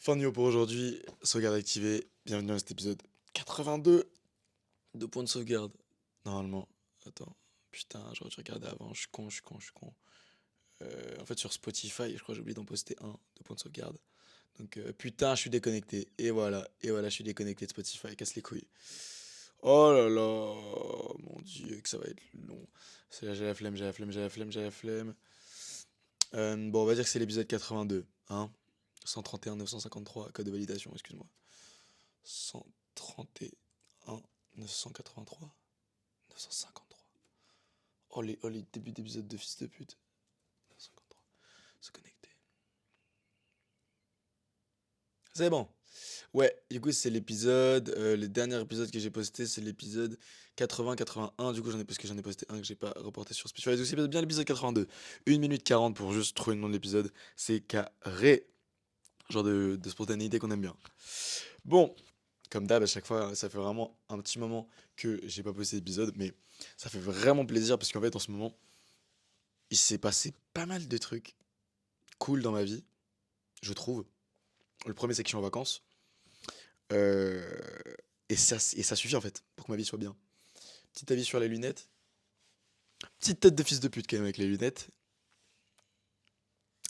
Fin de news pour aujourd'hui, sauvegarde activée, bienvenue dans cet épisode 82 de points de sauvegarde. Normalement, attends, putain, j'aurais dû regarder avant, je suis con, je suis con, je suis con. En fait, sur Spotify, je crois que j'ai oublié d'en poster un de points de sauvegarde. Donc, putain, je suis déconnecté. Et voilà, je suis déconnecté de Spotify, casse les couilles. Oh là là, mon dieu, que ça va être long. J'ai la flemme, j'ai la flemme, j'ai la flemme, j'ai la flemme. Bon, on va dire que c'est l'épisode 82, hein. 131 953, code de validation, excuse-moi. 131 983 953. Oh les débuts d'épisode de fils de pute. 953. Se connecter. C'est bon. Ouais, du coup, c'est l'épisode. Le dernier épisode que j'ai posté, c'est l'épisode 80-81. Du coup, parce que j'en ai posté un que j'ai pas reporté sur Spotify. Donc, c'est bien l'épisode 82. 1 minute 40 pour juste trouver le nom de l'épisode. C'est carré. Genre de spontanéité qu'on aime bien. Bon, comme d'hab, à chaque fois, ça fait vraiment un petit moment que j'ai pas posté d'épisode, mais ça fait vraiment plaisir parce qu'en fait, en ce moment, il s'est passé pas mal de trucs cool dans ma vie, je trouve. Le premier, c'est que je suis en vacances. euh, et ça suffit en fait pour que ma vie soit bien. Petit avis sur les lunettes. Petite tête de fils de pute quand même avec les lunettes.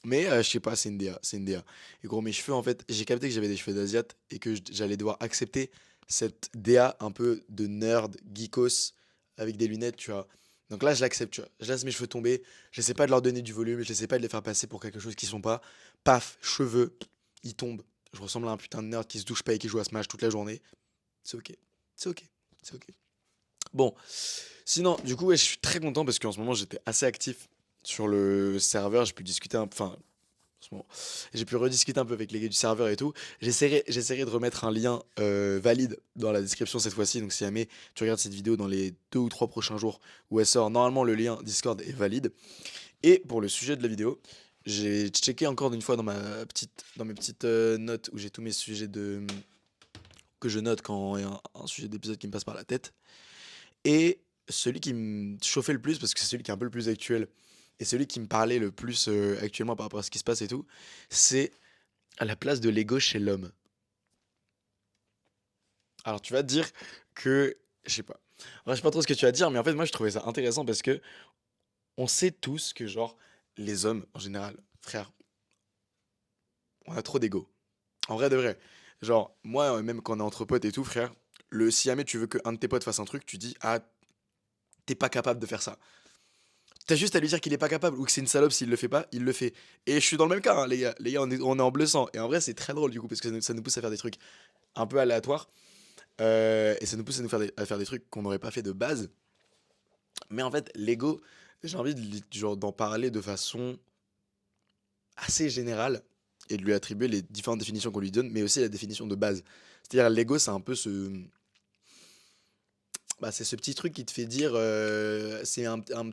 Mais je sais pas, c'est une DA, c'est une DA. Et gros, mes cheveux, en fait, j'ai capté que j'avais des cheveux d'asiate et que j'allais devoir accepter cette DA un peu de nerd, geekos, avec des lunettes, tu vois. Donc là, je l'accepte, tu vois. Je laisse mes cheveux tomber, j'essaie pas de leur donner du volume, j'essaie pas de les faire passer pour quelque chose qu'ils sont pas. Paf, cheveux, ils tombent. Je ressemble à un putain de nerd qui se douche pas et qui joue à Smash toute la journée. C'est ok, c'est ok, c'est ok. Bon, sinon, du coup, ouais, je suis très content parce qu'en ce moment, j'étais assez actif sur le serveur. J'ai pu discuter un peu, enfin, en ce moment. J'ai pu rediscuter un peu avec les gars du serveur et tout. J'essaierai de remettre un lien valide dans la description cette fois-ci. Donc si jamais tu regardes cette vidéo dans les 2 ou 3 prochains jours où elle sort, normalement le lien Discord est valide. Et pour le sujet de la vidéo, j'ai checké encore une fois dans mes petites notes où j'ai tous mes sujets que je note quand il y a un sujet d'épisode qui me passe par la tête. Et celui qui me chauffait le plus, parce que c'est celui qui est un peu le plus actuel, et celui qui me parlait le plus actuellement par rapport à ce qui se passe et tout, c'est à la place de l'ego chez l'homme. Alors tu vas te dire que, je sais pas, je sais pas trop ce que tu vas dire, mais en fait moi je trouvais ça intéressant parce que on sait tous que genre les hommes en général, frère, on a trop d'ego. En vrai de vrai. Genre moi même quand on est entre potes et tout, frère, si jamais tu veux qu'un de tes potes fasse un truc, tu dis ah t'es pas capable de faire ça. T'as juste à lui dire qu'il est pas capable ou que c'est une salope s'il le fait pas, il le fait. Et je suis dans le même cas, hein, les gars. Les gars, on est en bleu sang. Et en vrai, c'est très drôle du coup parce que ça nous pousse à faire des trucs un peu aléatoires. Et ça nous pousse à faire des trucs qu'on n'aurait pas fait de base. Mais en fait, l'ego, j'ai envie genre, d'en parler de façon assez générale et de lui attribuer les différentes définitions qu'on lui donne, mais aussi la définition de base. C'est-à-dire, l'ego, c'est un peu c'est ce petit truc qui te fait dire, c'est une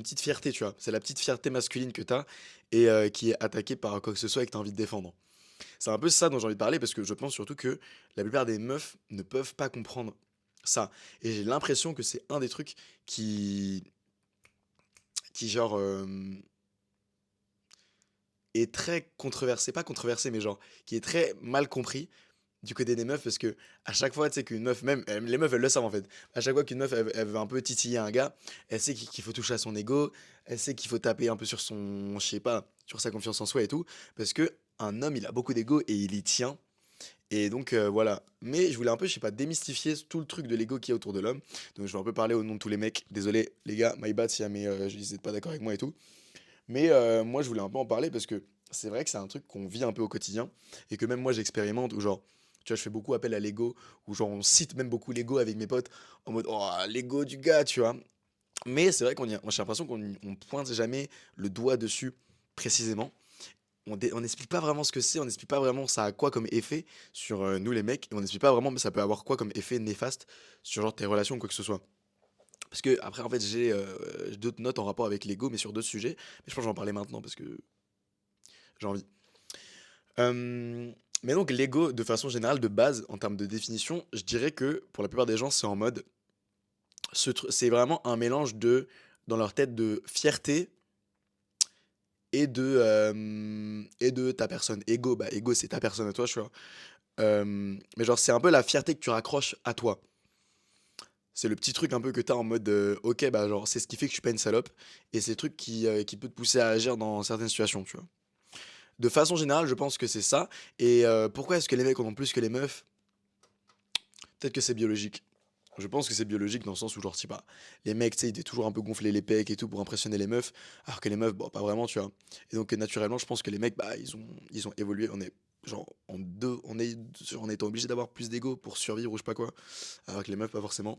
petite fierté, tu vois. C'est la petite fierté masculine que t'as et qui est attaquée par quoi que ce soit et que t'as envie de défendre. C'est un peu ça dont j'ai envie de parler parce que je pense surtout que la plupart des meufs ne peuvent pas comprendre ça. Et j'ai l'impression que c'est un des trucs qui, qui genre, est très controversé, pas controversé, mais genre, qui est très mal compris du côté des meufs parce que à chaque fois, tu sais qu'une meuf, même les meufs, elles le savent en fait. À chaque fois qu'une meuf, elle veut un peu titiller un gars, elle sait qu'il faut toucher à son ego, elle sait qu'il faut taper un peu sur son, je sais pas, sur sa confiance en soi et tout, parce que un homme, il a beaucoup d'ego et il y tient. Et donc voilà. Mais je voulais un peu, je sais pas, démystifier tout le truc de l'ego qu'il y a autour de l'homme. Donc je vais un peu parler au nom de tous les mecs. Désolé les gars, my bad si jamais vous êtes pas d'accord avec moi et tout. Mais moi, je voulais un peu en parler parce que c'est vrai que c'est un truc qu'on vit un peu au quotidien et que même moi, j'expérimente où genre, tu vois, je fais beaucoup appel à l'ego, où genre, on cite même beaucoup l'ego avec mes potes en mode, oh, l'ego du gars, tu vois. Mais c'est vrai j'ai l'impression qu'on pointe jamais le doigt dessus précisément. On n'explique pas vraiment ce que c'est, on n'explique pas vraiment ça a quoi comme effet sur nous les mecs, et on n'explique pas vraiment mais ça peut avoir quoi comme effet néfaste sur genre tes relations ou quoi que ce soit. Parce que après en fait j'ai d'autres notes en rapport avec l'ego mais sur d'autres sujets, mais je pense que je vais en parler maintenant parce que j'ai envie. Mais donc l'ego, de façon générale, de base, en termes de définition, je dirais que pour la plupart des gens, c'est en mode, c'est vraiment un mélange de, dans leur tête, de fierté et de ta personne. Ego, bah, ego, c'est ta personne à toi, tu vois. Mais genre, c'est un peu la fierté que tu raccroches à toi. C'est le petit truc un peu que t'as en mode, OK, bah, genre, c'est ce qui fait que je suis pas une salope et c'est le truc qui peut te pousser à agir dans certaines situations, tu vois? De façon générale, je pense que c'est ça et pourquoi est-ce que les mecs en ont plus que les meufs? Peut-être que c'est biologique. Je pense que c'est biologique dans le sens où, genre, je sais pas, les mecs, tu sais, ils étaient toujours un peu gonfler les pecs et tout pour impressionner les meufs, alors que les meufs, bon, pas vraiment, tu vois? Et donc, naturellement, je pense que les mecs, bah, ils ont évolué. On est, genre, en étant obligé d'avoir plus d'ego pour survivre ou je sais pas quoi, alors que les meufs, pas forcément.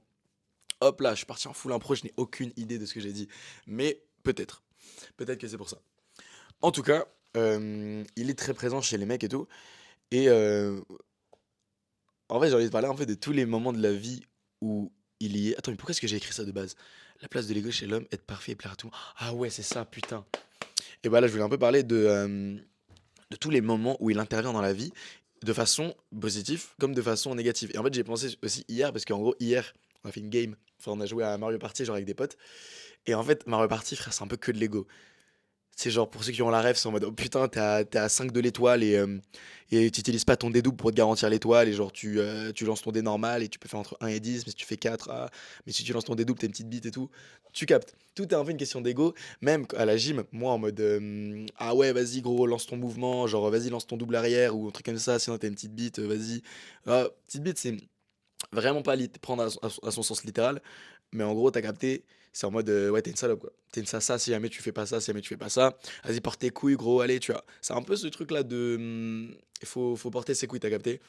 Hop là, je suis parti en full impro, je n'ai aucune idée de ce que j'ai dit. Mais peut-être. Peut-être que c'est pour ça. En tout cas, il est très présent chez les mecs et tout. Et en vrai, j'ai envie de parler un peu de tous les moments de la vie où il y est. Attends, mais pourquoi est-ce que j'ai écrit ça de base? La place de l'ego chez l'homme, être parfait et plaire à tout le monde. Ah ouais, c'est ça, putain. Et bah là, je voulais un peu parler de tous les moments où il intervient dans la vie, de façon positive comme de façon négative. Et en fait, j'ai pensé aussi hier, parce qu'en gros, hier, on a fait une game. Enfin, on a joué à Mario Party, genre avec des potes. Et en fait, Mario Party, frère, c'est un peu que de l'ego. C'est genre, pour ceux qui ont la ref, c'est en mode, oh putain, t'es à 5 de l'étoile et tu utilises pas ton dé double pour te garantir l'étoile. Et genre, tu lances ton dé normal et tu peux faire entre 1 et 10. Mais si tu fais 4, mais si tu lances ton dé double, t'as une petite bite et tout. Tu captes. Tout est un peu une question d'ego. Même à la gym, moi en mode, ah ouais, vas-y, gros, lance ton mouvement. Genre, vas-y, lance ton double arrière ou un truc comme ça. Sinon, t'as une petite bite, vas-y. Petite bite, c'est vraiment pas prendre à son sens littéral, mais en gros, t'as capté, c'est en mode, ouais, t'es une salope, quoi. T'es une sasa si jamais tu fais pas ça, si jamais tu fais pas ça. Vas-y, porte tes couilles, gros, allez, tu vois. C'est un peu ce truc-là de, il faut porter ses couilles, t'as capté.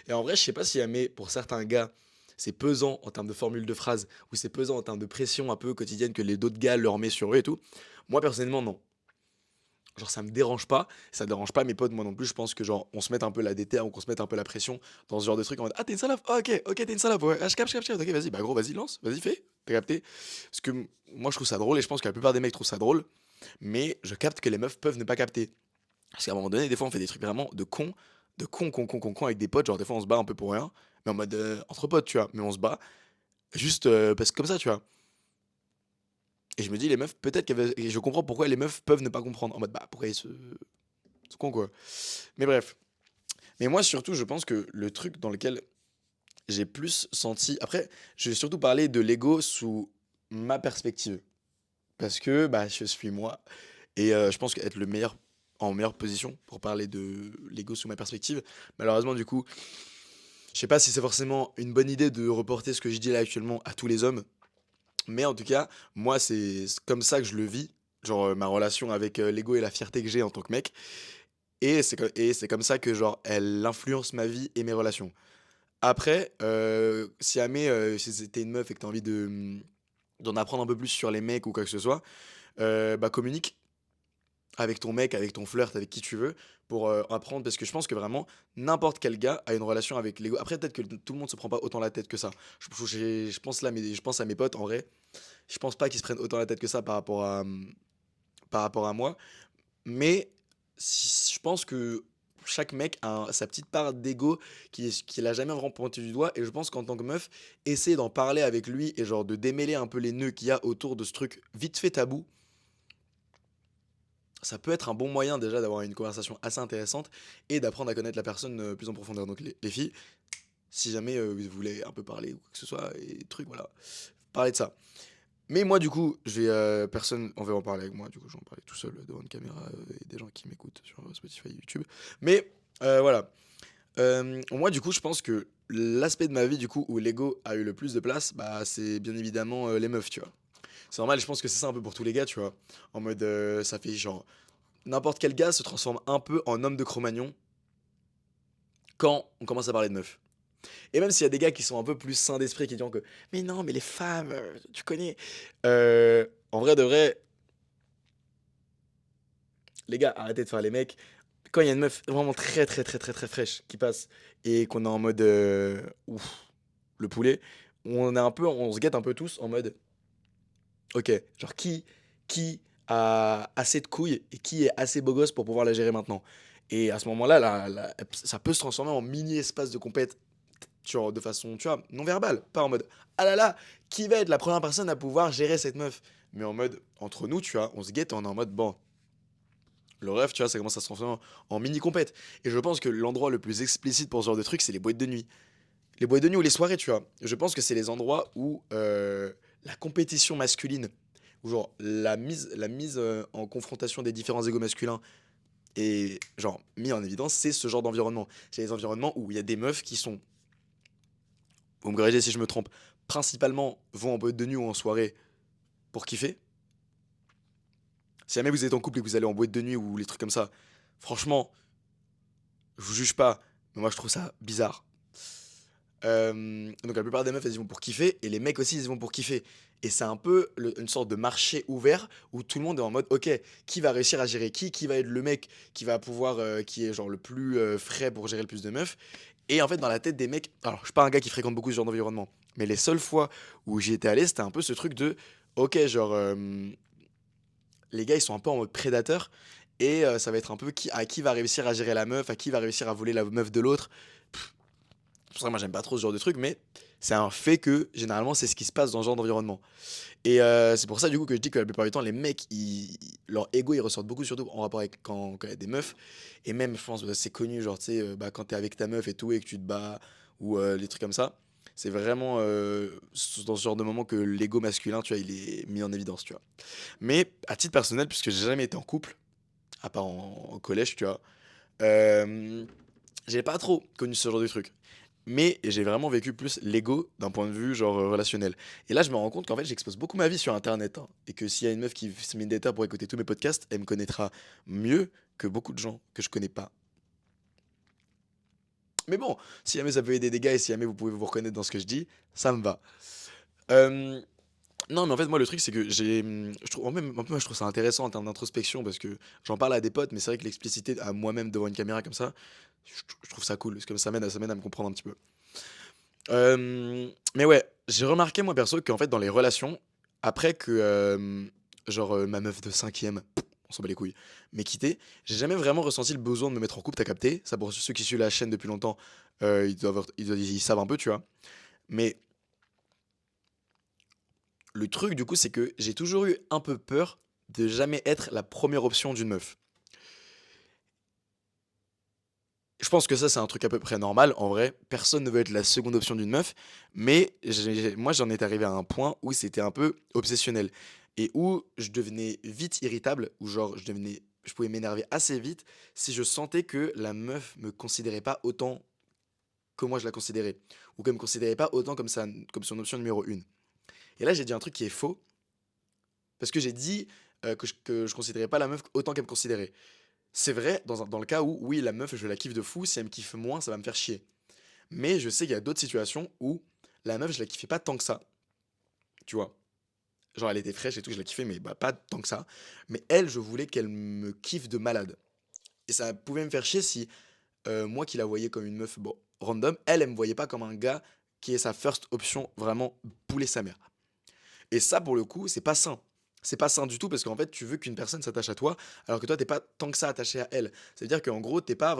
Et en vrai, je sais pas si jamais, pour certains gars, c'est pesant en termes de formule de phrase, ou c'est pesant en termes de pression un peu quotidienne que les d'autres gars leur met sur eux et tout. Moi, personnellement, non. Genre, ça me dérange pas, ça dérange pas mes potes, moi non plus. Je pense que, genre, on se mette un peu la déterre ou qu'on se mette un peu la pression dans ce genre de truc en mode, ah, t'es une salope, ah, ok, t'es une salope, ouais, ah, je capte, ok, vas-y, bah gros, vas-y, lance, vas-y, fais, t'as capté. Parce que moi, je trouve ça drôle et je pense que la plupart des mecs trouvent ça drôle, mais je capte que les meufs peuvent ne pas capter. Parce qu'à un moment donné, des fois, on fait des trucs vraiment de con avec des potes, genre, des fois, on se bat un peu pour rien, mais en mode, entre potes, tu vois, mais on se bat, juste parce que comme ça, tu vois. Et je me dis, les meufs, peut-être et je comprends pourquoi les meufs peuvent ne pas comprendre. En mode, bah, pourquoi ils se con, quoi. Mais bref. Mais moi, surtout, je pense que le truc dans lequel j'ai plus senti. Après, je vais surtout parler de l'ego sous ma perspective. Parce que bah, je suis moi. Et je pense qu'être en meilleure position pour parler de l'ego sous ma perspective. Malheureusement, du coup, je sais pas si c'est forcément une bonne idée de reporter ce que je dis là actuellement à tous les hommes. Mais en tout cas, moi, c'est comme ça que je le vis. Genre, ma relation avec l'ego et la fierté que j'ai en tant que mec. Et c'est comme ça que, genre, elle influence ma vie et mes relations. Après, si jamais, si tu une meuf et que t'as envie d'en apprendre un peu plus sur les mecs ou quoi que ce soit, bah, communique avec ton mec, avec ton flirt, avec qui tu veux, pour, apprendre parce que je pense que vraiment n'importe quel gars a une relation avec l'ego. Après peut-être que tout le monde se prend pas autant la tête que ça. Je pense là, mais je pense à mes potes en vrai, je pense pas qu'ils se prennent autant la tête que ça par rapport à moi, mais je pense que chaque mec a sa petite part d'ego qu'il a jamais vraiment pointé du doigt. Et je pense qu'en tant que meuf, essayer d'en parler avec lui et genre de démêler un peu les nœuds qu'il y a autour de ce truc vite fait tabou, ça peut être un bon moyen déjà d'avoir une conversation assez intéressante et d'apprendre à connaître la personne plus en profondeur. Donc les filles, si jamais vous voulez un peu parler ou quoi que ce soit, et trucs, voilà, parler de ça. Mais moi, du coup, personne, on va en parler avec moi, du coup, je vais en parler tout seul devant une caméra et des gens qui m'écoutent sur Spotify et YouTube. Mais voilà. Moi, du coup, je pense que l'aspect de ma vie, du coup, où l'ego a eu le plus de place, bah, c'est bien évidemment les meufs, tu vois. C'est normal, je pense que c'est ça un peu pour tous les gars, tu vois. En mode, ça fait genre, n'importe quel gars se transforme un peu en homme de Cro-Magnon quand on commence à parler de meufs. Et même s'il y a des gars qui sont un peu plus sains d'esprit, qui disent que, mais non, mais les femmes, tu connais. En vrai de vrai, les gars, arrêtez de faire les mecs. Quand il y a une meuf vraiment très très très très très fraîche qui passe et qu'on est en mode ouf, le poulet, on se guette un peu tous en mode ok, genre qui a assez de couilles et qui est assez beau gosse pour pouvoir la gérer maintenant. Et à ce moment-là, ça peut se transformer en mini espace de compète, genre de façon, tu vois, non verbale, pas en mode ah là là, qui va être la première personne à pouvoir gérer cette meuf, mais en mode entre nous, tu vois, on se guette, on est en mode bon, Le rêve, tu vois, ça commence à se transformer en mini compète. Et je pense que l'endroit le plus explicite pour ce genre de truc, c'est les boîtes de nuit. Les boîtes de nuit ou les soirées, tu vois. Je pense que c'est les endroits où la compétition masculine, ou genre la mise en confrontation des différents égos masculins est genre mis en évidence, c'est ce genre d'environnement. C'est les environnements où il y a des meufs qui sont, vous me corrigez si je me trompe, principalement vont en boîte de nuit ou en soirée pour kiffer. Si jamais vous êtes en couple et que vous allez en boîte de nuit ou les trucs comme ça, franchement, je vous juge pas, mais moi je trouve ça bizarre. Donc la plupart des meufs, elles y vont pour kiffer, et les mecs aussi, ils y vont pour kiffer. Et c'est un peu une sorte de marché ouvert où tout le monde est en mode, ok, qui va réussir à gérer qui va être le mec qui va pouvoir, qui est genre le plus frais pour gérer le plus de meufs. Et en fait, dans la tête des mecs, alors je suis pas un gars qui fréquente beaucoup ce genre d'environnement, mais les seules fois où j'y étais allé, c'était un peu ce truc de, ok, genre, les gars, ils sont un peu en mode prédateur, et ça va être un peu à qui va réussir à gérer la meuf, à qui va réussir à voler la meuf de l'autre. C'est pour ça que moi j'aime pas trop ce genre de truc, mais c'est un fait que généralement c'est ce qui se passe dans ce genre d'environnement. Et c'est pour ça du coup que je dis que la plupart du temps les mecs, leur ego ils ressortent beaucoup surtout en rapport avec quand il y a des meufs. Et même je pense c'est connu genre tu sais bah, quand t'es avec ta meuf et tout et que tu te bats ou les trucs comme ça. C'est vraiment dans ce genre de moment que l'ego masculin tu vois il est mis en évidence tu vois. Mais à titre personnel puisque j'ai jamais été en couple, à part en collège tu vois, euh, j'ai pas trop connu ce genre de truc. Mais j'ai vraiment vécu plus l'ego d'un point de vue genre relationnel. Et là, je me rends compte qu'en fait, j'expose beaucoup ma vie sur Internet, hein. Et que s'il y a une meuf qui se met une déter pour écouter tous mes podcasts, elle me connaîtra mieux que beaucoup de gens que je connais pas. Mais bon, si jamais ça peut aider des gars et si jamais vous pouvez vous reconnaître dans ce que je dis, ça me va. Euh, non, mais en fait, moi, le truc, c'est que je trouve, même, un peu, moi, je trouve ça intéressant en termes d'introspection parce que j'en parle à des potes, mais c'est vrai que l'expliciter à moi-même devant une caméra comme ça, je trouve ça cool. Parce que ça m'aide à me comprendre un petit peu. Mais ouais, j'ai remarqué moi perso qu'en fait dans les relations, après que genre ma meuf de cinquième, on s'en bat les couilles, m'ait quitté, j'ai jamais vraiment ressenti le besoin de me mettre en couple, t'as capté? Ça pour ceux qui suivent la chaîne depuis longtemps, ils savent un peu, tu vois? Mais le truc du coup, c'est que j'ai toujours eu un peu peur de jamais être la première option d'une meuf. Je pense que ça, c'est un truc à peu près normal. En vrai, personne ne veut être la seconde option d'une meuf. Mais moi, j'en étais arrivé à un point où c'était un peu obsessionnel. Et où je devenais vite irritable. Où genre, je pouvais m'énerver assez vite si je sentais que la meuf me considérait pas autant que moi je la considérais. Ou qu'elle me considérait pas autant comme son option numéro une. Et là, j'ai dit un truc qui est faux. Parce que j'ai dit que je considérais pas la meuf autant qu'elle me considérait. C'est vrai dans le cas où, oui, la meuf, je la kiffe de fou. Si elle me kiffe moins, ça va me faire chier. Mais je sais qu'il y a d'autres situations où la meuf, je la kiffais pas tant que ça, tu vois. Genre, elle était fraîche et tout, je la kiffais, mais bah, pas tant que ça. Mais elle, je voulais qu'elle me kiffe de malade. Et ça pouvait me faire chier si moi qui la voyais comme une meuf, bon, random, elle me voyait pas comme un gars qui est sa first option, vraiment bouler sa mère. Et ça, pour le coup, c'est pas sain. C'est pas sain du tout parce qu'en fait, tu veux qu'une personne s'attache à toi alors que toi, t'es pas tant que ça attaché à elle. C'est-à-dire qu'en gros, t'es pas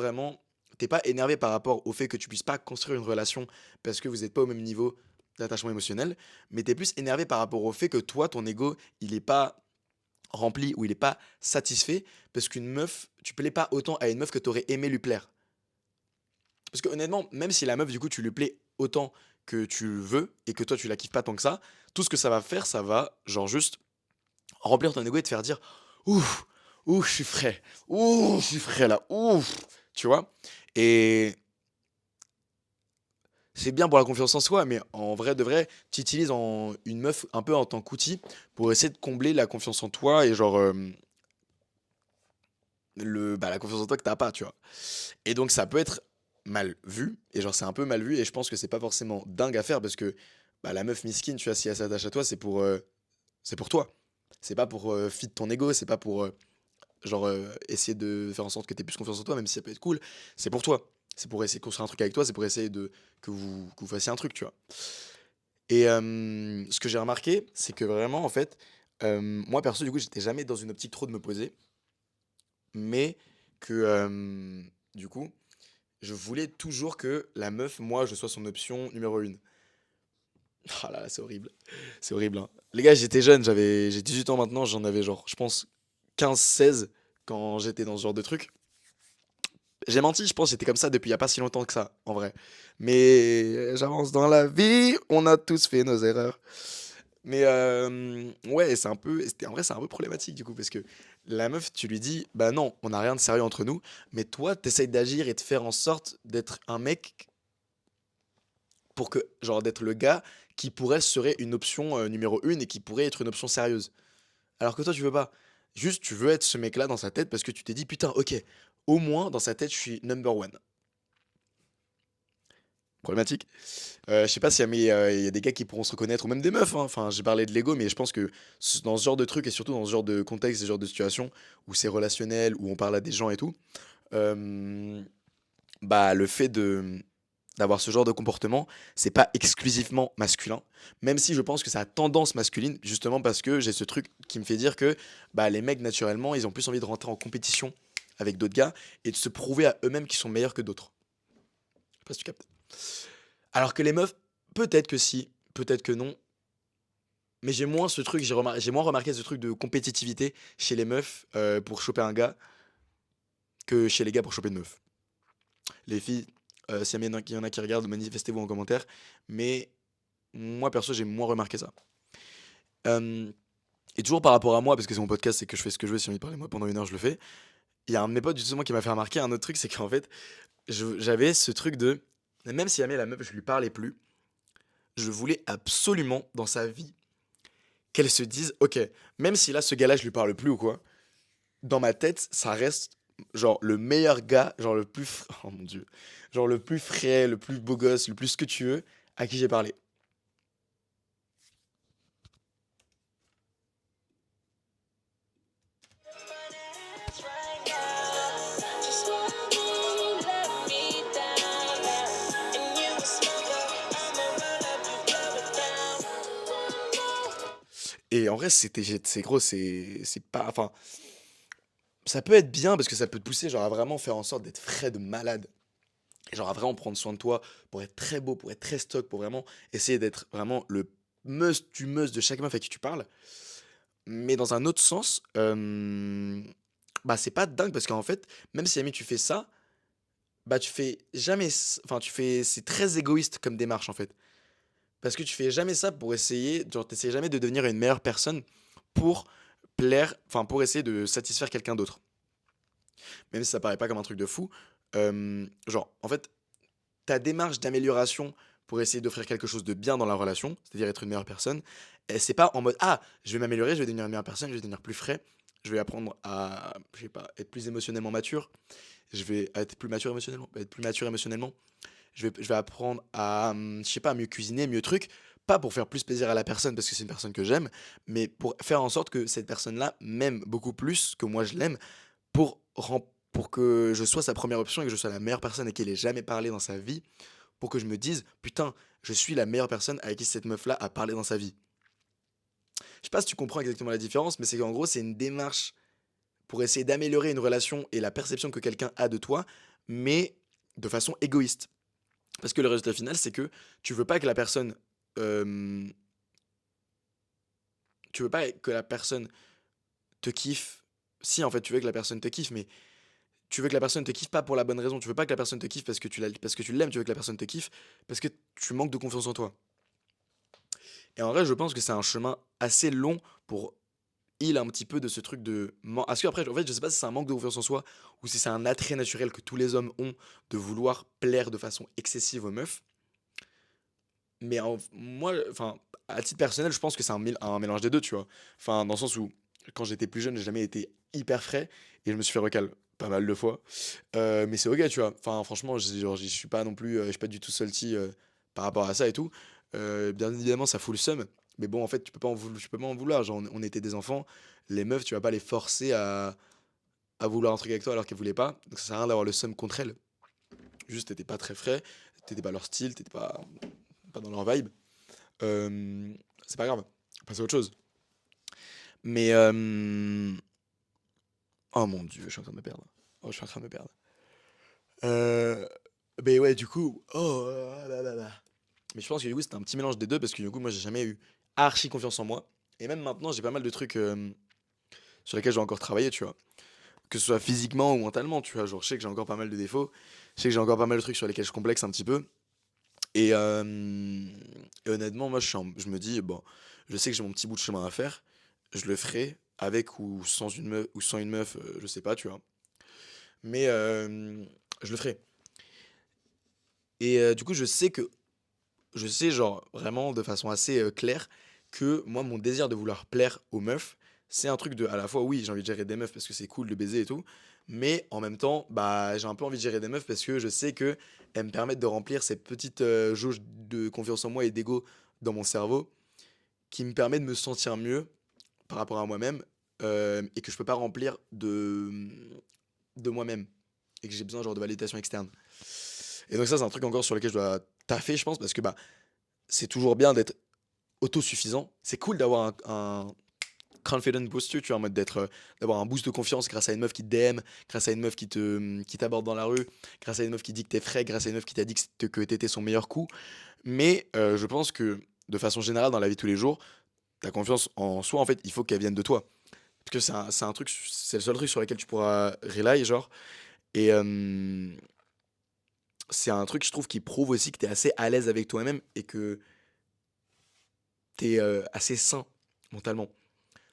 énervé par rapport au fait que tu puisses pas construire une relation parce que vous n'êtes pas au même niveau d'attachement émotionnel, mais t'es plus énervé par rapport au fait que toi, ton ego, il est pas rempli ou il est pas satisfait parce qu'une meuf, tu plais pas autant à une meuf que t'aurais aimé lui plaire. Parce que honnêtement, même si la meuf, du coup, tu lui plais autant que tu veux et que toi, tu la kiffes pas tant que ça, tout ce que ça va faire, ça va, genre, juste remplir ton ego et te faire dire ouf, ouf, je suis frais là, ouf, tu vois. Et c'est bien pour la confiance en soi, mais en vrai de vrai, tu utilises une meuf un peu en tant qu'outil pour essayer de combler la confiance en toi et genre la confiance en toi que t'as pas, tu vois. Et donc ça peut être mal vu, et genre c'est un peu mal vu, et je pense que c'est pas forcément dingue à faire parce que bah, la meuf miskine, tu vois, si elle s'attache à toi, c'est pour toi. C'est pas pour feed ton ego, c'est pas pour genre essayer de faire en sorte que tu aies plus confiance en toi, même si ça peut être cool, c'est pour toi. C'est pour essayer de construire un truc avec toi, c'est pour essayer que vous fassiez un truc, tu vois. Et ce que j'ai remarqué, c'est que vraiment, en fait, moi perso, du coup, j'étais jamais dans une optique trop de me poser, mais que du coup, je voulais toujours que la meuf, moi, je sois son option numéro une. Ah là là, c'est horrible. C'est horrible, hein. Les gars, j'étais jeune, j'ai 18 ans maintenant, j'en avais genre, je pense, 15, 16. quand j'étais dans ce genre de truc. J'ai menti, je pense, j'étais comme ça depuis il y a pas si longtemps que ça, en vrai. Mais j'avance dans la vie, on a tous fait nos erreurs. Mais ouais, en vrai, c'est un peu problématique du coup, parce que la meuf, tu lui dis, bah non, on n'a rien de sérieux entre nous, mais toi, t'essayes d'agir et de faire en sorte d'être un mec pour que, genre, d'être le gars qui pourrait serait une option numéro une et qui pourrait être une option sérieuse. Alors que toi, tu veux pas. Juste, tu veux être ce mec-là dans sa tête parce que tu t'es dit, putain, ok, au moins dans sa tête, je suis number one. Problématique. Je sais pas si mais il y a des gars qui pourront se reconnaître, ou même des meufs, hein. Enfin, j'ai parlé de l'ego, mais je pense que dans ce genre de truc, et surtout dans ce genre de contexte, ce genre de situation, où c'est relationnel, où on parle à des gens et tout, euh, bah, le fait d'avoir ce genre de comportement, c'est pas exclusivement masculin, même si je pense que ça a tendance masculine, justement parce que j'ai ce truc qui me fait dire que bah, les mecs, naturellement, ils ont plus envie de rentrer en compétition avec d'autres gars et de se prouver à eux-mêmes qu'ils sont meilleurs que d'autres. Je sais pas si tu captes. Alors que les meufs, peut-être que si, peut-être que non, mais j'ai moins remarqué ce truc de compétitivité chez les meufs pour choper un gars que chez les gars pour choper une meuf. Les filles, s'il y en a qui regardent, manifestez-vous en commentaire. Mais moi, perso, j'ai moins remarqué ça. Euh, et toujours par rapport à moi, parce que c'est mon podcast et que je fais ce que je veux, si on envie de parler moi pendant 1 heure, je le fais. Il y a un de mes potes, justement, qui m'a fait remarquer un autre truc, c'est qu'en fait, j'avais ce truc de. Même si jamais la meuf, je lui parlais plus, je voulais absolument, dans sa vie, qu'elle se dise, ok, même si là, ce gars-là, je lui parle plus ou quoi, dans ma tête, ça reste genre le meilleur gars, genre le plus, oh mon dieu, genre le plus frais, le plus beau gosse, le plus ce que tu veux, à qui j'ai parlé. Et en vrai, c'est gros, c'est pas, enfin, ça peut être bien parce que ça peut te pousser, genre à vraiment faire en sorte d'être frais de malade. Et genre à vraiment prendre soin de toi pour être très beau, pour être très stock, pour vraiment essayer d'être vraiment le must du must de chaque meuf à qui tu parles. Mais dans un autre sens, bah c'est pas dingue parce qu'en fait, même si jamais tu fais ça, bah tu fais jamais, enfin tu fais, c'est très égoïste comme démarche en fait. Parce que tu fais jamais ça pour essayer, genre t'essayes jamais de devenir une meilleure personne pour plaire, enfin pour essayer de satisfaire quelqu'un d'autre. Même si ça paraît pas comme un truc de fou, genre en fait ta démarche d'amélioration pour essayer d'offrir quelque chose de bien dans la relation, c'est-à-dire être une meilleure personne, et c'est pas en mode ah, je vais m'améliorer, je vais devenir une meilleure personne, je vais devenir plus frais, je vais apprendre à, je sais pas, être plus émotionnellement mature, je vais être plus mature émotionnellement, je vais apprendre à, je sais pas, mieux cuisiner, mieux truc, pas pour faire plus plaisir à la personne parce que c'est une personne que j'aime, mais pour faire en sorte que cette personne-là m'aime beaucoup plus que moi je l'aime, pour que je sois sa première option et que je sois la meilleure personne et qu'elle ait jamais parlé dans sa vie pour que je me dise, putain, je suis la meilleure personne avec qui cette meuf-là a parlé dans sa vie. Je sais pas si tu comprends exactement la différence, mais c'est qu'en gros, c'est une démarche pour essayer d'améliorer une relation et la perception que quelqu'un a de toi, mais de façon égoïste. Parce que le résultat final, c'est que tu veux pas que la personne, euh, tu veux pas que la personne te kiffe. Si en fait, tu veux que la personne te kiffe, mais tu veux que la personne te kiffe pas pour la bonne raison. Tu veux pas que la personne te kiffe parce que tu l'aimes. Tu veux que la personne te kiffe parce que tu manques de confiance en toi. Et en vrai, je pense que c'est un chemin assez long pour heal un petit peu de ce truc de. Parce qu'après, en fait, je sais pas si c'est un manque de confiance en soi ou si c'est un attrait naturel que tous les hommes ont de vouloir plaire de façon excessive aux meufs. Mais moi, enfin, à titre personnel, je pense que c'est un mélange des deux, tu vois. Enfin, dans le sens où, quand j'étais plus jeune, j'ai jamais été hyper frais et je me suis fait recal pas mal de fois. Mais c'est ok, tu vois. Enfin, franchement, genre, je suis pas non plus, je suis pas du tout salty par rapport à ça et tout. Bien évidemment, ça fout le seum. Mais bon, en fait, tu peux pas en vouloir. Genre, on était des enfants. Les meufs, tu vas pas les forcer à vouloir un truc avec toi alors qu'elles voulaient pas. Donc ça sert à rien d'avoir le seum contre elles. Juste, t'étais pas très frais, t'étais pas leur style, t'étais pas dans leur vibe. Euh, c'est pas grave, passer à autre chose. Mais oh mon dieu, je suis en train de me perdre. Oh, je suis en train de me perdre. Euh... Mais ouais, du coup, oh là là là. Mais je pense que du coup, c'était un petit mélange des deux parce que du coup, moi, j'ai jamais eu archi confiance en moi. Et même maintenant, j'ai pas mal de trucs sur lesquels je dois encore travailler, tu vois. que ce soit physiquement ou mentalement, tu vois. Genre, je sais que j'ai encore pas mal de défauts, je sais que j'ai encore pas mal de trucs sur lesquels je complexe un petit peu. Et, et honnêtement, moi, je me dis, bon, je sais que j'ai mon petit bout de chemin à faire, je le ferai avec ou sans une meuf, je sais pas, tu vois. Mais je le ferai. Et du coup, je sais, genre, vraiment de façon assez claire que moi, mon désir de vouloir plaire aux meufs, c'est un truc de, à la fois, oui, j'ai envie de gérer des meufs parce que c'est cool de baiser et tout, mais en même temps, bah, j'ai un peu envie de gérer des meufs parce que je sais que elles me permettent de remplir ces petites jauges de confiance en moi et d'ego dans mon cerveau qui me permet de me sentir mieux par rapport à moi-même et que je peux pas remplir de moi-même et que j'ai besoin genre de validation externe. Et donc ça, c'est un truc encore sur lequel je dois taffer, je pense, parce que bah, c'est toujours bien d'être autosuffisant. C'est cool d'avoir un confident booster, tu vois, en mode d'avoir un boost de confiance grâce à une meuf qui te DM, grâce à une meuf qui t'aborde dans la rue, grâce à une meuf qui dit que t'es frais, grâce à une meuf qui t'a dit que t'étais son meilleur coup. Mais je pense que de façon générale, dans la vie de tous les jours, ta confiance en soi, en fait, il faut qu'elle vienne de toi. Parce que c'est un truc, c'est le seul truc sur lequel tu pourras rely, genre. Et c'est un truc, je trouve, qui prouve aussi que t'es assez à l'aise avec toi-même et que t'es assez sain mentalement.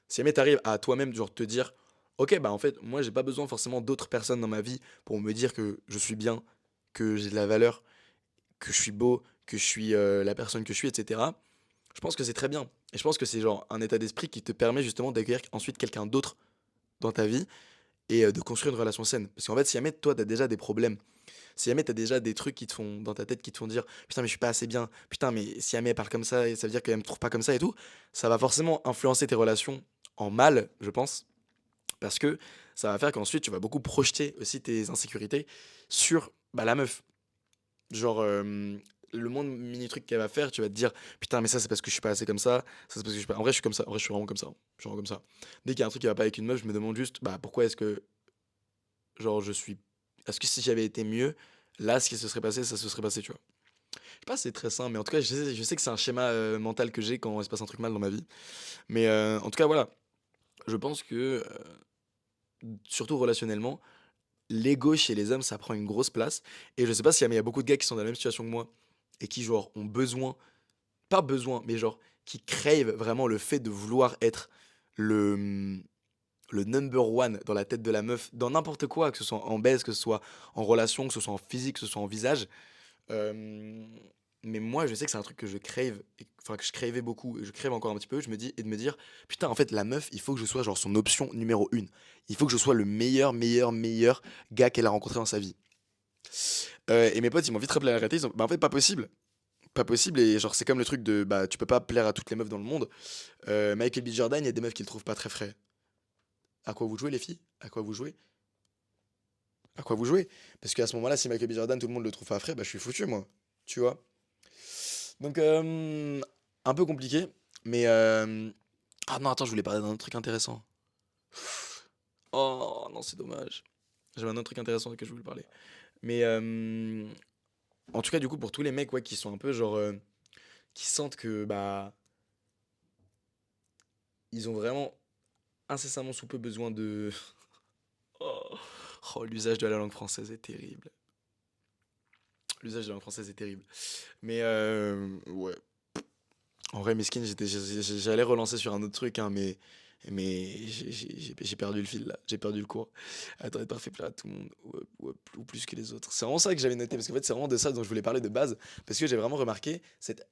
Si jamais t'arrives à toi-même, genre te dire, ok, bah en fait, moi j'ai pas besoin forcément d'autres personnes dans ma vie pour me dire que je suis bien, que j'ai de la valeur, que je suis beau, que je suis la personne que je suis, etc. Je pense que c'est très bien. Et je pense que c'est genre un état d'esprit qui te permet justement d'accueillir ensuite quelqu'un d'autre dans ta vie et de construire une relation saine. Parce qu'en fait, si jamais toi t'as déjà des problèmes, si jamais t'as déjà des trucs qui te font dans ta tête qui te font dire putain mais je suis pas assez bien, putain mais si jamais elle parle comme ça, ça veut dire qu'elle me trouve pas comme ça et tout, ça va forcément influencer tes relations en mal, je pense, parce que ça va faire qu'ensuite tu vas beaucoup projeter aussi tes insécurités sur bah, la meuf. Genre le monde mini truc qu'elle va faire, tu vas te dire putain mais ça c'est parce que je suis pas assez comme ça c'est parce que je suis pas. En vrai je suis comme ça, en vrai je suis vraiment comme ça. Je suis vraiment comme ça. Dès qu'il y a un truc qui va pas avec une meuf, je me demande juste bah pourquoi est-ce que genre je suis. Est-ce que si j'avais été mieux, là ce qui se serait passé, ça se serait passé, tu vois. Je sais pas si c'est très simple, mais en tout cas, je sais que c'est un schéma mental que j'ai quand il se passe un truc mal dans ma vie. Mais en tout cas, voilà. Je pense que, surtout relationnellement, l'ego chez les hommes, ça prend une grosse place. Et je sais pas si jamais il y a beaucoup de gars qui sont dans la même situation que moi et qui, genre, ont besoin, pas besoin, mais genre, qui crèvent vraiment le fait de vouloir être le, le number one dans la tête de la meuf, dans n'importe quoi, que ce soit en baise, que ce soit en relation, que ce soit en physique, que ce soit en visage. Euh, mais moi, je sais que c'est un truc que je crave, enfin que je cravais beaucoup, et je crave encore un petit peu. Je me dis et de me dire, putain, en fait, la meuf, il faut que je sois genre son option numéro une. Il faut que je sois le meilleur gars qu'elle a rencontré dans sa vie. Et mes potes, ils m'ont vite rappelé à la réalité. Ils ont, bah en fait, pas possible, pas possible. Et genre, c'est comme le truc de, bah, tu peux pas plaire à toutes les meufs dans le monde. Michael B. Jordan, il y a des meufs qui le trouvent pas très frais. À quoi vous jouez, les filles? À quoi vous jouez? À quoi vous jouez? Parce qu'à ce moment-là, si Michael B. Jordan, tout le monde le trouve pas frais, bah, je suis foutu, moi. Tu vois? Donc, un peu compliqué, mais ah non, attends, je voulais parler d'un autre truc intéressant. Oh non, c'est dommage. J'avais un autre truc intéressant que je voulais parler. Mais en tout cas, du coup, pour tous les mecs ouais, qui sont un peu genre. Qui sentent que, bah. Ils ont vraiment incessamment sous peu besoin de. Oh, oh, l'usage de la langue française est terrible. L'usage de la langue française est terrible. Mais ouais. En vrai, Miskin, j'allais relancer sur un autre truc, hein, mais j'ai perdu le fil là, j'ai perdu le cours. Attends, être parfait plaire à tout le monde, ou plus que les autres. C'est vraiment ça que j'avais noté, parce qu'en fait, c'est vraiment de ça dont je voulais parler de base, parce que j'ai vraiment remarqué cette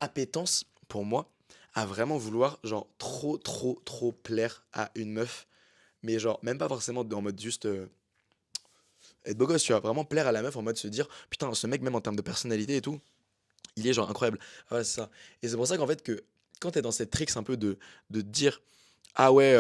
appétence pour moi à vraiment vouloir, genre, trop plaire à une meuf, mais genre, même pas forcément en mode juste être beau gosse, tu vois, vraiment plaire à la meuf en mode se dire, putain, ce mec, même en termes de personnalité et tout, il est genre incroyable. Ah ouais, c'est ça. Et c'est pour ça qu'en fait, que quand t'es dans cette tricks un peu de te dire, ah ouais,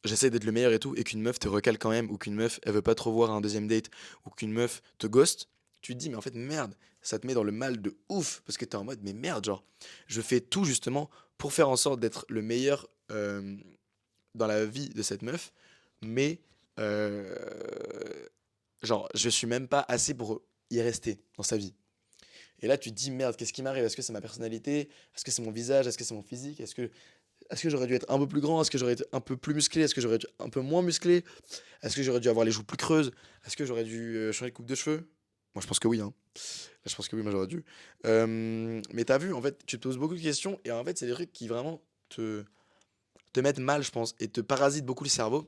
j'essaie d'être le meilleur et tout, et qu'une meuf te recale quand même, ou qu'une meuf, elle veut pas te revoir à un deuxième date, ou qu'une meuf te ghost, tu te dis, mais en fait, merde, ça te met dans le mal de ouf, parce que t'es en mode, mais merde, genre, je fais tout justement pour faire en sorte d'être le meilleur dans la vie de cette meuf, mais euh, genre, je suis même pas assez pour y rester dans sa vie. Et là, tu te dis, merde, qu'est-ce qui m'arrive? Est-ce que c'est ma personnalité? Est-ce que c'est mon visage? Est-ce que c'est mon physique? Est-ce que j'aurais dû être un peu plus grand? Est-ce que j'aurais été un peu plus musclé? Est-ce que j'aurais dû un peu moins musclé? Est-ce que j'aurais dû avoir les joues plus creuses? Est-ce que j'aurais dû changer de coupe de cheveux? Moi, je pense que oui, hein. Là, je pense que oui, moi, j'aurais dû. Mais t'as vu, en fait, tu te poses beaucoup de questions et en fait, c'est des trucs qui vraiment te mettent mal, je pense, et te parasitent beaucoup le cerveau.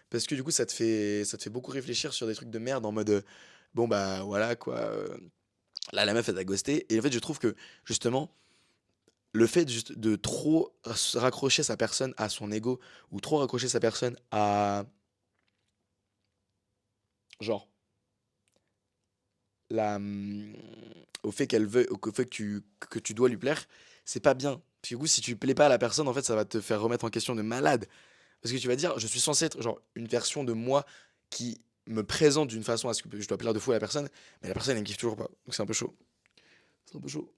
Parce que du coup, ça te fait beaucoup réfléchir sur des trucs de merde en mode, bon, bah voilà, quoi. Là, la meuf, elle t'a ghosté. Et en fait, je trouve que, justement, le fait juste de trop raccrocher sa personne à son ego ou trop raccrocher sa personne à, genre, au fait qu'elle veut, au fait que tu dois lui plaire, c'est pas bien. Puis du coup, si tu plais pas à la personne, en fait, ça va te faire remettre en question de malade. Parce que tu vas dire, je suis censé être genre une version de moi qui me présente d'une façon à ce que je dois plaire de fou à la personne, mais la personne elle me kiffe toujours pas. Donc c'est un peu chaud. C'est un peu chaud.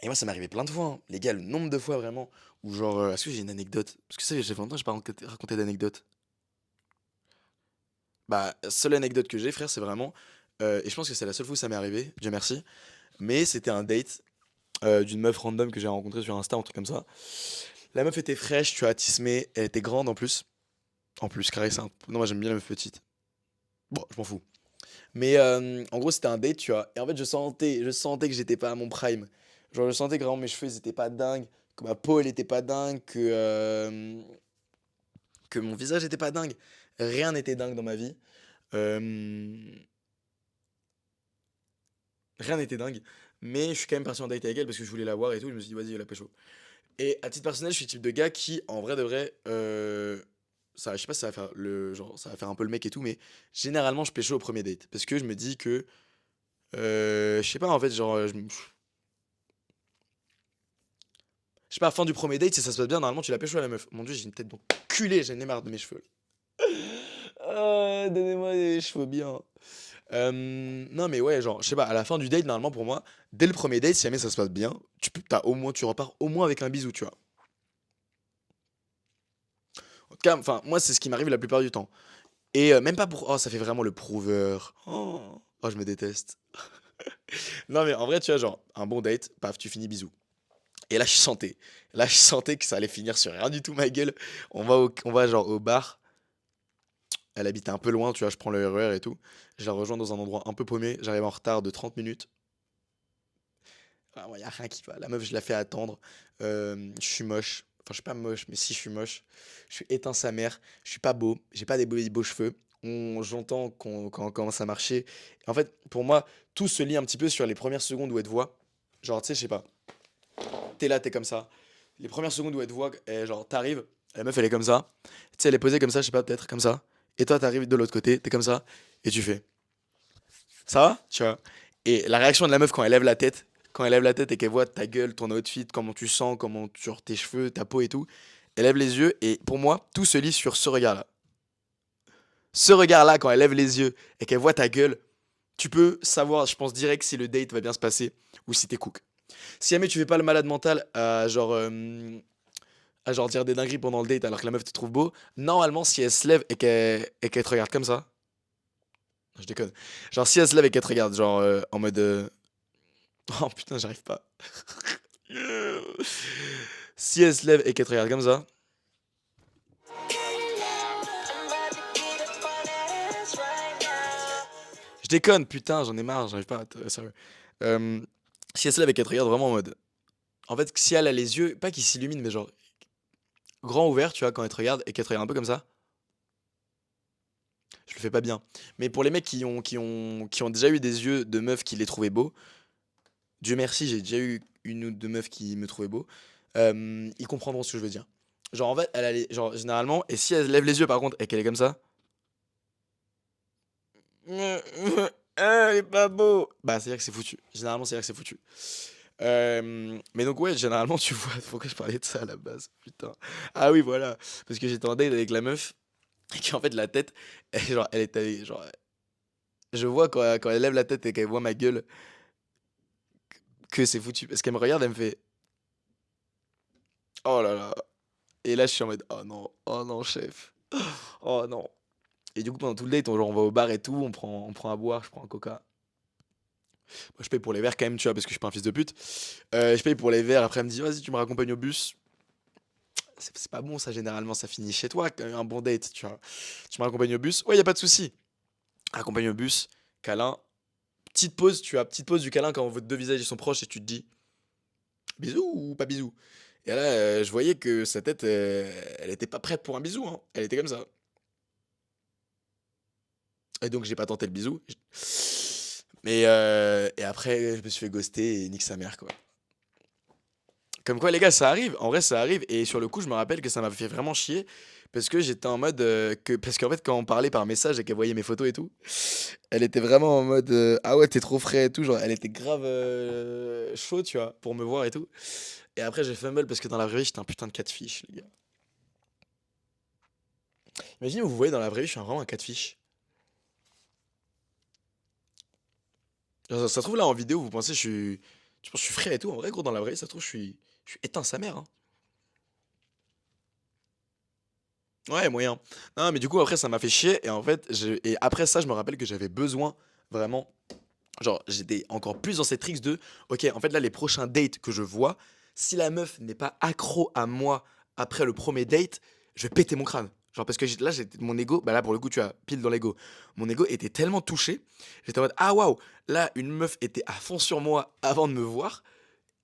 Et moi ça m'est arrivé plein de fois, hein. Les gars, le nombre de fois vraiment où genre est-ce que j'ai une anecdote? Parce que ça j'ai fait longtemps que j'ai pas raconté d'anecdote. Bah seule anecdote que j'ai frère, c'est vraiment et je pense que c'est la seule fois où ça m'est arrivé, Dieu merci, mais c'était un date d'une meuf random que j'ai rencontrée sur Insta, un truc comme ça. La meuf était fraîche, tu vois, tismée, elle était grande en plus. En plus, carré, c'est un... Non, moi j'aime bien la meuf petite. Bon, je m'en fous. Mais en gros, c'était un date, tu vois. Et en fait, je sentais que j'étais pas à mon prime. Genre, je sentais que vraiment mes cheveux, ils étaient pas dingues, que ma peau, elle était pas dingue, que mon visage était pas dingue. Rien n'était dingue dans ma vie. Euh, Rien n'était dingue. Mais je suis quand même parti en date avec elle parce que je voulais la voir et tout. Je me suis dit, vas-y, la pécho. Et à titre personnel, je suis le type de gars qui, en vrai de vrai, ça, je sais pas si ça va faire le genre, ça va faire un peu le mec et tout, mais généralement, je pécho au premier date parce que je me dis que, je sais pas, en fait, genre, je sais pas, fin du premier date, si ça se passe bien, normalement tu la pécho à la meuf. Mon dieu, j'ai une tête d'enculé, j'en ai marre de mes cheveux. Ah, donnez-moi des cheveux bien. Non mais ouais, genre, je sais pas, à la fin du date, normalement pour moi, dès le premier date, si jamais ça se passe bien, tu repars au moins avec un bisou, tu vois. En tout cas, enfin, moi c'est ce qui m'arrive la plupart du temps. Et même pas pour, oh, ça fait vraiment le prouveur. Oh, je me déteste. Non mais en vrai, tu vois, genre, un bon date, paf, tu finis bisou. Et là je sentais que ça allait finir sur rien du tout ma gueule. On va genre au bar. Elle habitait un peu loin, tu vois, je prends le RER et tout. Je la rejoins dans un endroit un peu paumé. J'arrive en retard de 30 minutes. Ah, ouais, y a rien qui va. La meuf, je la fais attendre. Je suis moche. Enfin, je suis pas moche, mais si je suis moche. Je suis éteint sa mère. Je suis pas beau. J'ai pas des beaux cheveux. J'entends quand on commence à marcher. Et en fait, pour moi, tout se lie un petit peu sur les premières secondes où elle te voit. Genre, tu sais, je sais pas. T'es là, t'es comme ça. Les premières secondes où elle te voit, et genre, t'arrives. La meuf, elle est comme ça. Tu sais, elle est posée comme ça, je sais pas, peut-être comme ça. Et toi, t'arrives de l'autre côté, t'es comme ça. Et tu fais. Ça va? Tu vois. Et la réaction de la meuf quand elle lève la tête et qu'elle voit ta gueule, ton outfit, comment tu sens, genre tes cheveux, ta peau et tout, elle lève les yeux et pour moi, tout se lit sur ce regard-là. Ce regard-là, quand elle lève les yeux et qu'elle voit ta gueule, tu peux savoir, je pense, direct si le date va bien se passer ou si t'es cook. Si jamais tu fais pas le malade mental à genre dire des dingueries pendant le date alors que la meuf te trouve beau, normalement, si elle se lève et qu'elle te regarde comme ça, je déconne. Genre, si elle se lève et qu'elle te regarde, genre en mode oh putain, j'arrive pas. Si elle se lève et qu'elle te regarde comme ça. Je déconne, putain, j'en ai marre, j'arrive pas à sérieux. Euh, Si elle se lève et qu'elle te regarde vraiment en mode. En fait, si elle a les yeux, pas qui s'illuminent, mais genre grand ouvert, tu vois, quand elle te regarde et qu'elle te regarde un peu comme ça, je le fais pas bien. Mais pour les mecs qui ont déjà eu des yeux de meufs qui les trouvaient beaux, Dieu merci, j'ai déjà eu une ou deux meufs qui me trouvaient beau, ils comprendront ce que je veux dire. Genre, en fait, elle a genre, généralement, et si elle lève les yeux par contre et qu'elle est comme ça. Ah, il est pas beau. Bah, c'est-à-dire que c'est foutu. Généralement, c'est-à-dire que c'est foutu. Mais donc, ouais, généralement, tu vois, pourquoi je parlais de ça à la base, putain. Ah oui, voilà. Parce que j'étais en date avec la meuf, et qu'en fait, la tête, genre, elle était, genre, je vois quand elle lève la tête et qu'elle voit ma gueule, que c'est foutu. Parce qu'elle me regarde, elle me fait, oh là là. Et là, je suis en mode, oh non, chef. Oh non. Et du coup, pendant tout le date, genre, on va au bar et tout, on prend à boire, je prends un coca. Moi, je paye pour les verres quand même, tu vois, parce que je suis pas un fils de pute. Je paye pour les verres, après elle me dit, vas-y, tu me raccompagnes au bus. c'est pas bon ça généralement, ça finit chez toi, un bon date, tu vois. Tu me raccompagnes au bus, ouais, y a pas de souci. Accompagne au bus, câlin, petite pause, tu as petite pause du câlin quand vos deux visages ils sont proches et tu te dis bisous ou pas bisous. Et là, je voyais que sa tête, elle était pas prête pour un bisou, hein. Elle était comme ça. Et donc j'ai pas tenté le bisou. Mais et après, je me suis fait ghoster et nique sa mère, quoi. Comme quoi, les gars, ça arrive. En vrai, ça arrive. Et sur le coup, je me rappelle que ça m'a fait vraiment chier. Parce que j'étais en mode. Parce qu'en fait, quand on parlait par message et qu'elle voyait mes photos et tout, elle était vraiment en mode. Ah ouais, t'es trop frais et tout. Genre, elle était grave chaud, tu vois, pour me voir et tout. Et après, j'ai fumble parce que dans la vraie vie, j'étais un putain de catfish, les gars. Imaginez, vous voyez dans la vraie vie, je suis vraiment un catfish. Genre, ça se trouve là en vidéo, vous pensez, je suis. Tu penses que je suis frais et tout. En vrai, gros, dans la vraie vie, ça se trouve, je suis éteint sa mère, hein. Ouais, moyen. Non, mais du coup, après, ça m'a fait chier. Et en fait, et après ça, je me rappelle que j'avais besoin, vraiment. Genre, j'étais encore plus dans cette tricks de. Ok, en fait, là, les prochains dates que je vois, si la meuf n'est pas accro à moi après le premier date, je vais péter mon crâne. Genre, parce que là, mon ego, bah là, pour le coup, tu as pile dans l'ego. Mon ego était tellement touché. J'étais en mode, ah waouh, là, une meuf était à fond sur moi avant de me voir.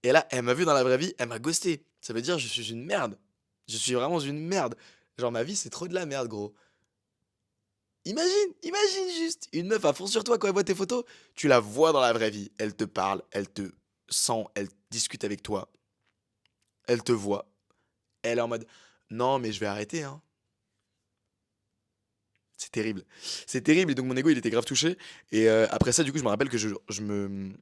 Et là, elle m'a vu dans la vraie vie, elle m'a ghosté. Ça veut dire, je suis une merde. Je suis vraiment une merde. Genre, ma vie, c'est trop de la merde, gros. Imagine juste une meuf à fond sur toi quand elle voit tes photos. Tu la vois dans la vraie vie. Elle te parle, elle te sent, elle discute avec toi. Elle te voit. Elle est en mode non, mais je vais arrêter, hein. C'est terrible. C'est terrible. Et donc, mon ego, il était grave touché. Et après ça, du coup, je me rappelle que je me.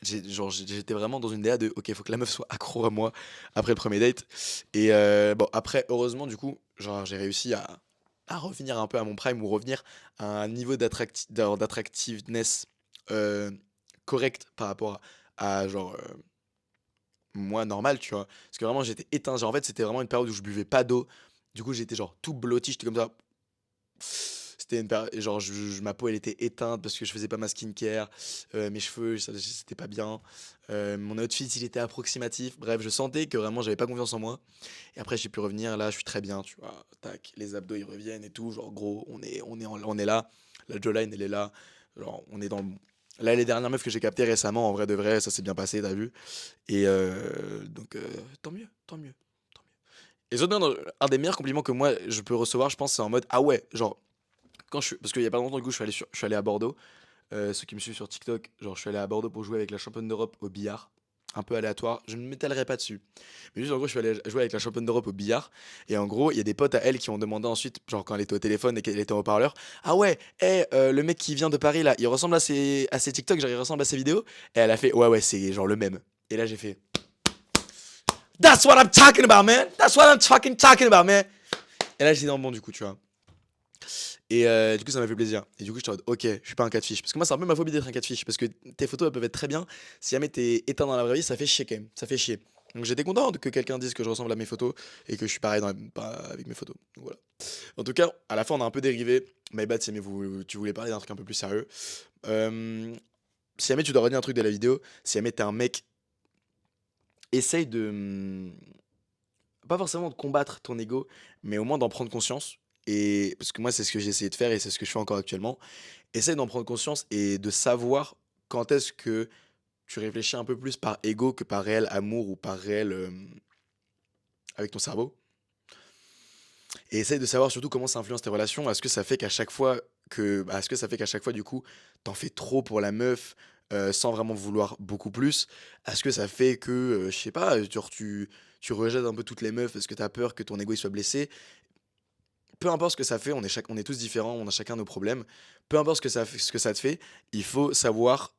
Genre, j'étais vraiment dans une DA de ok, faut que la meuf soit accro à moi après le premier date. Et bon, après, heureusement, du coup, genre, j'ai réussi à revenir un peu à mon prime ou revenir à un niveau d'attractiveness euh, correct par rapport genre, moi, normal, tu vois. Parce que vraiment, j'étais éteint. Genre, en fait, c'était vraiment une période où je buvais pas d'eau. Du coup, j'étais genre tout blotti, j'étais comme ça. C'était une période, genre, ma peau, elle était éteinte parce que je faisais pas ma skincare. Mes cheveux, c'était pas bien. Mon outfit, il était approximatif. Bref, je sentais que vraiment, j'avais pas confiance en moi. Et après, j'ai pu revenir. Là, je suis très bien, tu vois. Tac, les abdos, ils reviennent et tout. Genre, gros, on est là. La jawline, elle est là. Genre, on est dans le. Là, les dernières meufs que j'ai captées récemment, en vrai de vrai, ça s'est bien passé, t'as vu. Et donc, tant mieux, tant mieux, tant mieux. Et les autres, un des meilleurs compliments que moi, je peux recevoir, je pense, c'est en mode, ah ouais, genre, parce qu'il y a pas longtemps, du coup, je suis allé à Bordeaux. Ceux qui me suivent sur TikTok, genre, je suis allé à Bordeaux pour jouer avec la championne d'Europe au billard. Un peu aléatoire, je ne m'étalerai pas dessus. Mais juste en gros, je suis allé jouer avec la championne d'Europe au billard. Et en gros, il y a des potes à elle qui ont demandé ensuite, genre quand elle était au téléphone et qu'elle était en haut-parleur, ah ouais, le mec qui vient de Paris là, il ressemble à ses TikTok, genre il ressemble à ses vidéos. Et elle a fait, ouais, ouais, c'est genre le même. Et là, j'ai fait, that's what I'm talking about, man! That's what I'm fucking talking about, man! Et là, j'ai dit non, bon, du coup, tu vois. Et du coup, ça m'a fait plaisir. Et du coup, j'étais en mode, ok, je suis pas un catfish. Parce que moi, c'est un peu ma phobie d'être un catfish. Parce que tes photos, elles peuvent être très bien. Si jamais t'es éteint dans la vraie vie, ça fait chier quand même. Ça fait chier. Donc j'étais content que quelqu'un dise que je ressemble à mes photos et que je suis pareil avec mes photos. Donc voilà. En tout cas, à la fin, on a un peu dérivé. My bad, si jamais tu voulais parler d'un truc un peu plus sérieux. Euh, Si jamais tu dois retenir un truc de la vidéo, si jamais t'es un mec, essaye de, pas forcément de combattre ton ego, mais au moins d'en prendre conscience. Et parce que moi, c'est ce que j'ai essayé de faire et c'est ce que je fais encore actuellement. Essaye d'en prendre conscience et de savoir quand est-ce que tu réfléchis un peu plus par ego que par réel amour ou par réel avec ton cerveau. Et essaye de savoir surtout comment ça influence tes relations. Est-ce que ça fait qu'à chaque fois est-ce que ça fait qu'à chaque fois du coup, t'en fais trop pour la meuf sans vraiment vouloir beaucoup plus? Est-ce que ça fait que, je sais pas, genre tu rejettes un peu toutes les meufs parce que t'as peur que ton ego il soit blessé? Peu importe ce que ça fait, on est tous différents, on a chacun nos problèmes. Peu importe ce que ça te fait, il faut savoir,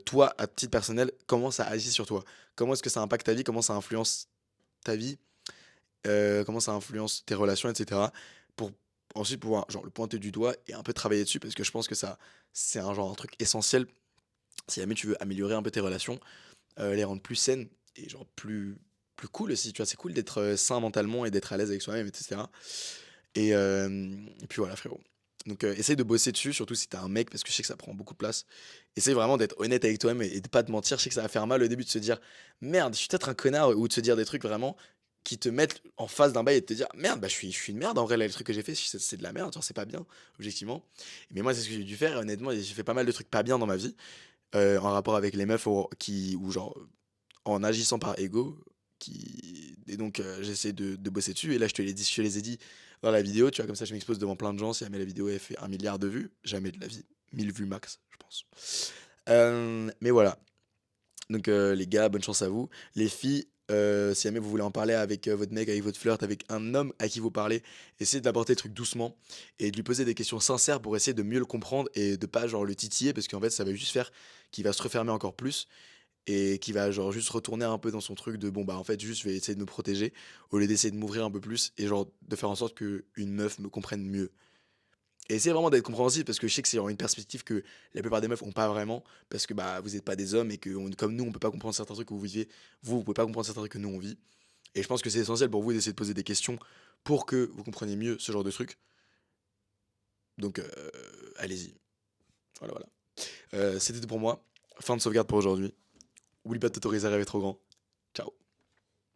toi, à titre personnel, comment ça agit sur toi. Comment est-ce que ça impacte ta vie, comment ça influence ta vie, comment ça influence tes relations, etc. Pour ensuite pouvoir genre, le pointer du doigt et un peu travailler dessus, parce que je pense que ça, c'est un truc essentiel si jamais tu veux améliorer un peu tes relations, les rendre plus saines et genre plus cool aussi. Tu vois, c'est cool d'être sain mentalement et d'être à l'aise avec soi-même, etc. Et puis voilà, frérot. Donc, essaye de bosser dessus, surtout si t'es un mec, parce que je sais que ça prend beaucoup de place. Essaye vraiment d'être honnête avec toi-même et de pas te mentir. Je sais que ça va faire mal au début de se dire merde, je suis peut-être un connard, ou de se dire des trucs vraiment. qui te mettent en face d'un bail et de te dire: «Merde, bah, je suis une merde en vrai là, les trucs que j'ai fait, c'est de la merde, genre c'est pas bien, objectivement». Mais moi, c'est ce que j'ai dû faire et honnêtement, j'ai fait pas mal de trucs pas bien dans ma vie, en rapport avec les meufs ou genre, en agissant par ego, et donc j'essaie de bosser dessus et là je te les ai dit dans la vidéo, tu vois? Comme ça je m'expose devant plein de gens, si jamais la vidéo elle fait 1 milliard de vues, jamais de la vie, 1000 vues max, je pense. Mais voilà, donc les gars, bonne chance à vous. Les filles, si jamais vous voulez en parler avec, votre mec, avec votre flirt, avec un homme à qui vous parlez, essayez d'apporter le truc doucement et de lui poser des questions sincères pour essayer de mieux le comprendre et de pas genre le titiller parce qu'en fait ça va juste faire qu'il va se refermer encore plus et qui va genre juste retourner un peu dans son truc de bon bah en fait juste je vais essayer de me protéger au lieu d'essayer de m'ouvrir un peu plus et genre de faire en sorte que une meuf me comprenne mieux. Et essayez vraiment d'être compréhensif parce que je sais que c'est genre une perspective que la plupart des meufs ont pas vraiment parce que bah vous êtes pas des hommes et que comme nous on peut pas comprendre certains trucs que vous vivez, vous pouvez pas comprendre certains trucs que nous on vit. Et je pense que c'est essentiel pour vous d'essayer de poser des questions pour que vous compreniez mieux ce genre de trucs. Donc allez-y. Voilà voilà. C'était tout pour moi. Fin de sauvegarde pour aujourd'hui. Oublie pas de t'autoriser à rêver trop grand.